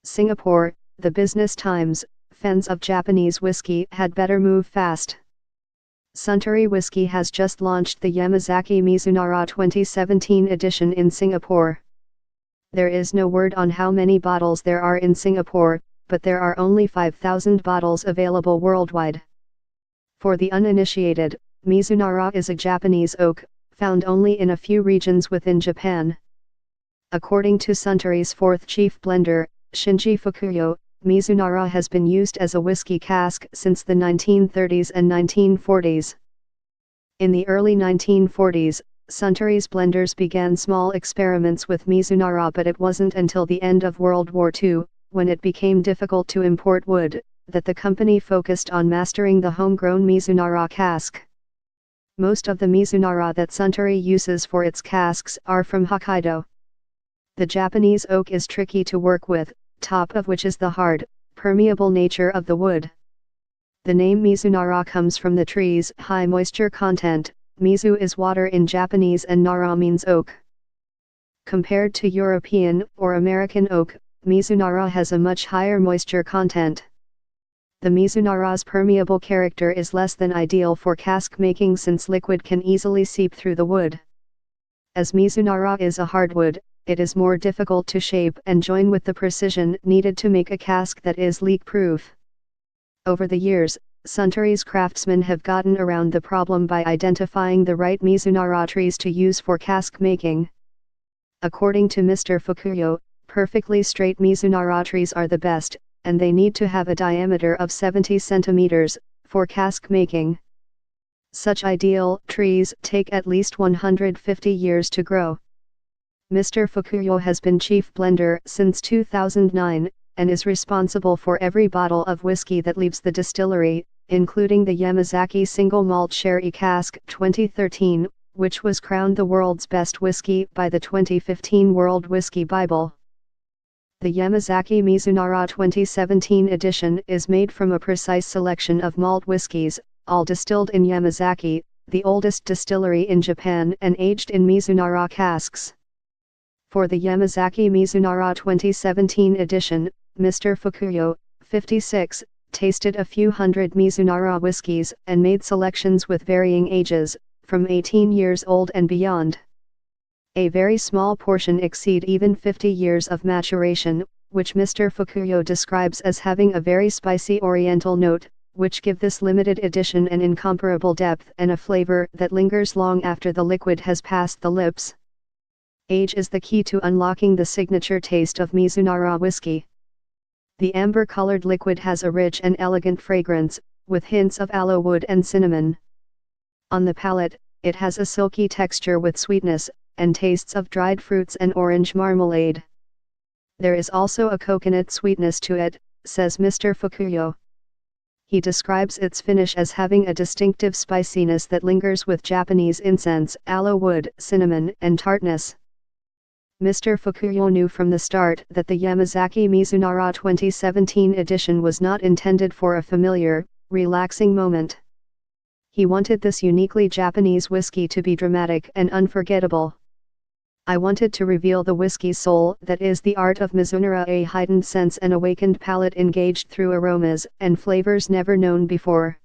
Singapore, the Business Times, fans of Japanese whiskey had better move fast. Suntory Whiskey has just launched the Yamazaki Mizunara 2017 edition in Singapore. There is no word on how many bottles there are in Singapore, but there are only 5,000 bottles available worldwide. For the uninitiated, Mizunara is a Japanese oak, found only in a few regions within Japan. According to Suntory's fourth chief blender, Shinji Fukuyo, Mizunara has been used as a whiskey cask since the 1930s and 1940s. In the early 1940s, Suntory's blenders began small experiments with Mizunara, but it wasn't until the end of World War II, when it became difficult to import wood, that the company focused on mastering the homegrown Mizunara cask. Most of the Mizunara that Suntory uses for its casks are from Hokkaido. The Japanese oak is tricky to work with, top of which is the hard, permeable nature of the wood. The name Mizunara comes from the tree's high moisture content. Mizu is water in Japanese and Nara means oak. Compared to European or American oak, Mizunara has a much higher moisture content. The Mizunara's permeable character is less than ideal for cask making since liquid can easily seep through the wood. As Mizunara is a hardwood, it is more difficult to shape and join with the precision needed to make a cask that is leak-proof. Over the years, Suntory's craftsmen have gotten around the problem by identifying the right Mizunara trees to use for cask making. According to Mr. Fukuyo, perfectly straight Mizunara trees are the best, and they need to have a diameter of 70 centimeters, for cask making. Such ideal trees take at least 150 years to grow. Mr. Fukuyo has been chief blender since 2009, and is responsible for every bottle of whiskey that leaves the distillery, including the Yamazaki Single Malt Sherry Cask 2013, which was crowned the world's best whiskey by the 2015 World Whiskey Bible. The Yamazaki Mizunara 2017 edition is made from a precise selection of malt whiskies, all distilled in Yamazaki, the oldest distillery in Japan, and aged in Mizunara casks. For the Yamazaki Mizunara 2017 edition, Mr. Fukuyo, 56, tasted a few hundred Mizunara whiskies and made selections with varying ages, from 18 years old and beyond. A very small portion exceed even 50 years of maturation, which Mr. Fukuyo describes as having a very spicy oriental note, which give this limited edition an incomparable depth and a flavor that lingers long after the liquid has passed the lips. Age is the key to unlocking the signature taste of Mizunara whiskey. The amber-colored liquid has a rich and elegant fragrance, with hints of aloe wood and cinnamon. On the palate, it has a silky texture with sweetness, and tastes of dried fruits and orange marmalade. There is also a coconut sweetness to it, says Mr. Fukuyo. He describes its finish as having a distinctive spiciness that lingers with Japanese incense, aloe wood, cinnamon, and tartness. Mr. Fukuyo knew from the start that the Yamazaki Mizunara 2017 edition was not intended for a familiar, relaxing moment. He wanted this uniquely Japanese whiskey to be dramatic and unforgettable. I wanted to reveal the whiskey's soul, that is the art of Mizunara, a heightened sense and awakened palate engaged through aromas and flavors never known before.